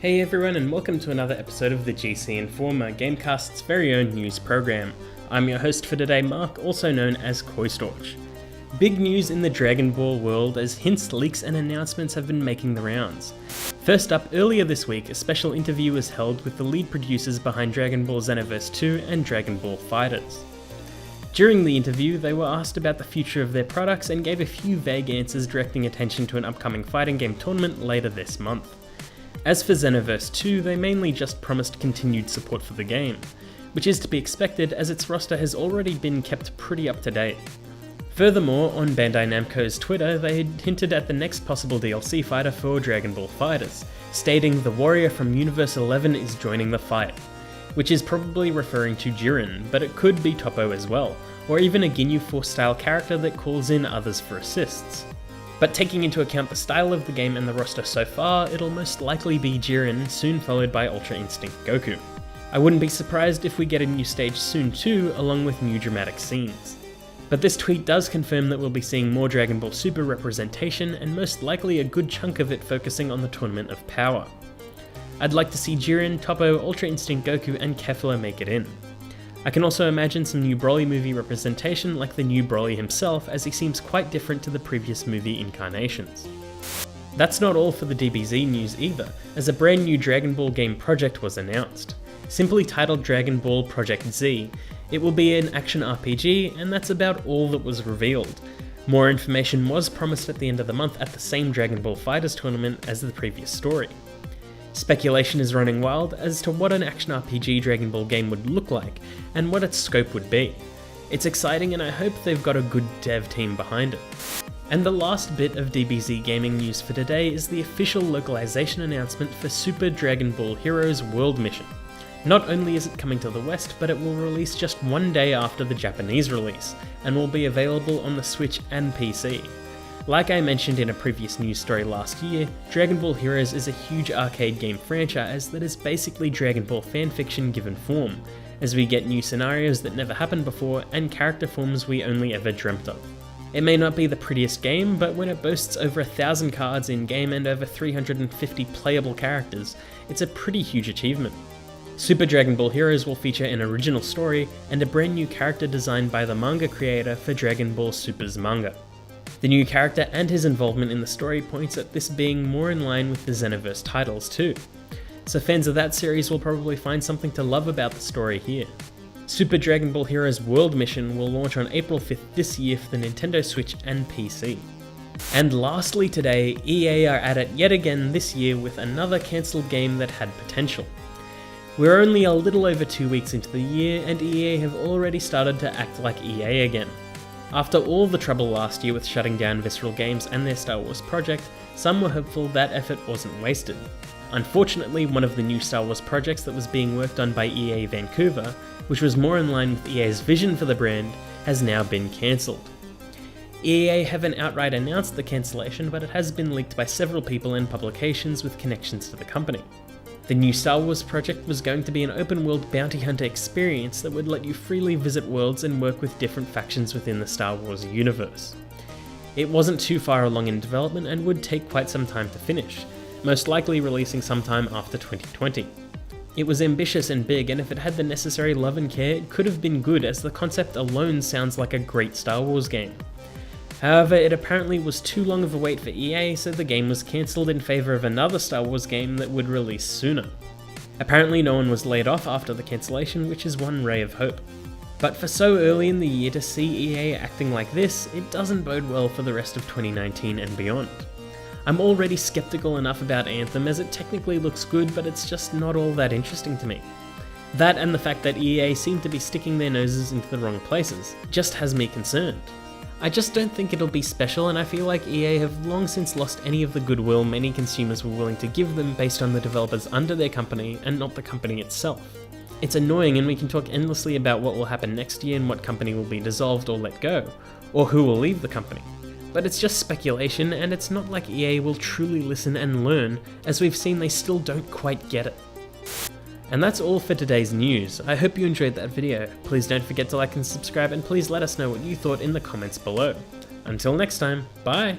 Hey everyone, and welcome to another episode of the GC Informer, GameCast's very own news program. I'm your host for today, Mark, also known as Koistorch. Big news in the Dragon Ball world as hints, leaks and announcements have been making the rounds. First up, earlier this week, a special interview was held with the lead producers behind Dragon Ball Xenoverse 2 and Dragon Ball FighterZ. During the interview, they were asked about the future of their products and gave a few vague answers directing attention to an upcoming fighting game tournament later this month. As for Xenoverse 2, they mainly just promised continued support for the game, which is to be expected as its roster has already been kept pretty up to date. Furthermore, on Bandai Namco's Twitter, they had hinted at the next possible DLC fighter for Dragon Ball FighterZ, stating the warrior from Universe 11 is joining the fight, which is probably referring to Jiren, but it could be Toppo as well, or even a Ginyu Force style character that calls in others for assists. But taking into account the style of the game and the roster so far, it'll most likely be Jiren, soon followed by Ultra Instinct Goku. I wouldn't be surprised if we get a new stage soon too, along with new dramatic scenes. But this tweet does confirm that we'll be seeing more Dragon Ball Super representation, and most likely a good chunk of it focusing on the Tournament of Power. I'd like to see Jiren, Toppo, Ultra Instinct Goku and Kefla make it in. I can also imagine some new Broly movie representation like the new Broly himself, as he seems quite different to the previous movie incarnations. That's not all for the DBZ news either, as a brand new Dragon Ball game project was announced. Simply titled Dragon Ball Project Z, it will be an action RPG, and that's about all that was revealed. More information was promised at the end of the month at the same Dragon Ball FighterZ tournament as the previous story. Speculation is running wild as to what an action RPG Dragon Ball game would look like, and what its scope would be. It's exciting and I hope they've got a good dev team behind it. And the last bit of DBZ gaming news for today is the official localization announcement for Super Dragon Ball Heroes World Mission. Not only is it coming to the West, but it will release just one day after the Japanese release, and will be available on the Switch and PC. Like I mentioned in a previous news story last year, Dragon Ball Heroes is a huge arcade game franchise that is basically Dragon Ball fanfiction given form, as we get new scenarios that never happened before and character forms we only ever dreamt of. It may not be the prettiest game, but when it boasts over 1,000 cards in-game and over 350 playable characters, it's a pretty huge achievement. Super Dragon Ball Heroes will feature an original story and a brand new character designed by the manga creator for Dragon Ball Super's manga. The new character and his involvement in the story points at this being more in line with the Xenoverse titles too, so fans of that series will probably find something to love about the story here. Super Dragon Ball Heroes World Mission will launch on April 5th this year for the Nintendo Switch and PC. And lastly today, EA are at it yet again this year with another cancelled game that had potential. We're only a little over 2 weeks into the year and EA have already started to act like EA again. After all the trouble last year with shutting down Visceral Games and their Star Wars project, some were hopeful that effort wasn't wasted. Unfortunately, one of the new Star Wars projects that was being worked on by EA Vancouver, which was more in line with EA's vision for the brand, has now been cancelled. EA haven't outright announced the cancellation, but it has been leaked by several people and publications with connections to the company. The new Star Wars project was going to be an open-world bounty hunter experience that would let you freely visit worlds and work with different factions within the Star Wars universe. It wasn't too far along in development and would take quite some time to finish, most likely releasing sometime after 2020. It was ambitious and big, and if it had the necessary love and care, it could have been good, as the concept alone sounds like a great Star Wars game. However, it apparently was too long of a wait for EA, so the game was cancelled in favour of another Star Wars game that would release sooner. Apparently no one was laid off after the cancellation, which is one ray of hope. But for so early in the year to see EA acting like this, it doesn't bode well for the rest of 2019 and beyond. I'm already skeptical enough about Anthem, as it technically looks good, but it's just not all that interesting to me. That and the fact that EA seem to be sticking their noses into the wrong places just has me concerned. I just don't think it'll be special, and I feel like EA have long since lost any of the goodwill many consumers were willing to give them based on the developers under their company and not the company itself. It's annoying, and we can talk endlessly about what will happen next year and what company will be dissolved or let go, or who will leave the company. But it's just speculation, and it's not like EA will truly listen and learn, as we've seen they still don't quite get it. And that's all for today's news. I hope you enjoyed that video. Please don't forget to like and subscribe, and please let us know what you thought in the comments below. Until next time, bye!